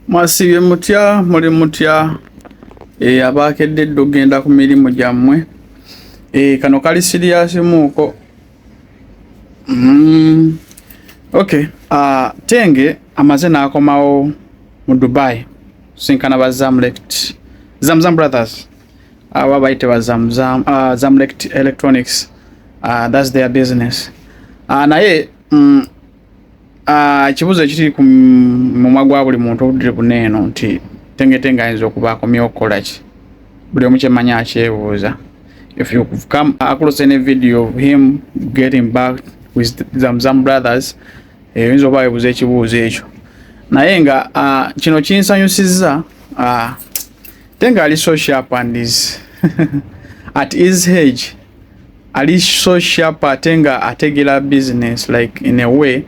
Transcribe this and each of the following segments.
Mwasibye mutya muli mutya abakedde dogenda ku mirimu gyammwe kano kali serious muko okay Tenge amaze nakomawo mu Dubai sinkana ba Zamzam Brothers babayite ba Zamlect Electronics that's their business naye kibuzo ekiri mu magwa buli muntu obudde buneeno nti Tenge ayinza okubaako myokola ki buli omu kyemanya akyebuuza. If you come across any video of him getting back with Zamzam Brothers oyinza oba weebuuza ekibuuzo ekyo naye nga kino kinsanyusizza Tenge ali so sharp and is at his age ali so sharp atenga ategera business like in a way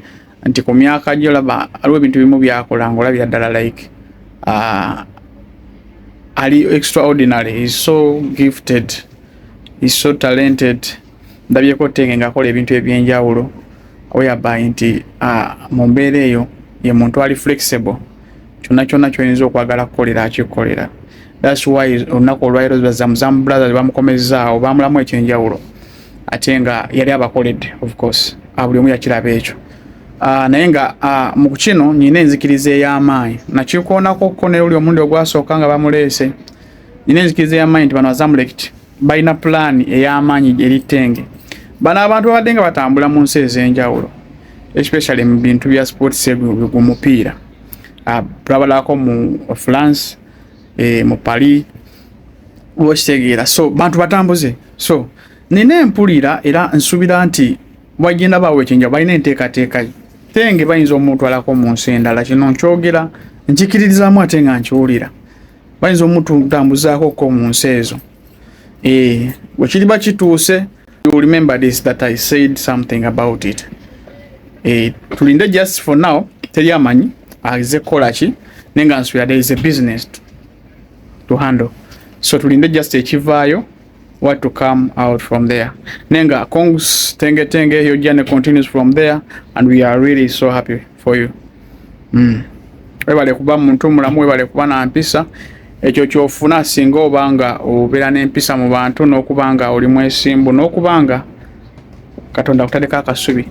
nti ku myaka gyolaba aliwo ebintu bimu byakola ng'olabira ddala like ali extraordinary. He's so gifted, he's so talented. Ndabyeko Tenge ng'akola ebintu ebyenjawulo whereby nti mu mbeera eyo ye muntu ali flexible kyonna kyonna ky'oyinza okwagala kukolera akikolera. That's why olunaku olwaleero ba Zamzam Brothers bamukomezzaawo bamulamu ekyenjawulo ate nga yali abakoledde of course buli omu yakiraba ekyo. Naye nga mu kino nyina enzikiriza ey'amaanyi nakikoonako ko ne uli omundi ogwasooka nga bamuleese nyina enzikiriza ey'amaanyi nti bano Zamlect balina pulaani ey'amaanyi eri Tenge. Bano abantu babadde nga batambula mu nsi ez'enjawulo especially mu bintu bya sports ku mupiira tulabalako mu France mu Paris okitegeera so bantu batambuze so nina empulira era nsubira nti bagenda bawe ekyenjawulo balina enteekateeka Tenge bayinza omutwalako mu nsi endala kino nkyogera nkikiririzaamu ate nga nkiwulira bayinza omutambuzaako ko mu nsi ezo bwe kiriba kituuse you remember this that I said something about it. Tulinde just for now teri amanyi aze kola ki nenga nsubira there is a business to handle so tulinde just ekivaayo what to come out from there. Nenga Kongs Tenge your journey continues from there and we are really so happy for you. Webale kuba muntu mulamu webale kuba na mpisa ekyo kyofuna singa obanga obeera n'empisa mu bantu n'okubanga oli mwesimbu n'okubanga Katonda akutadeko akasubi.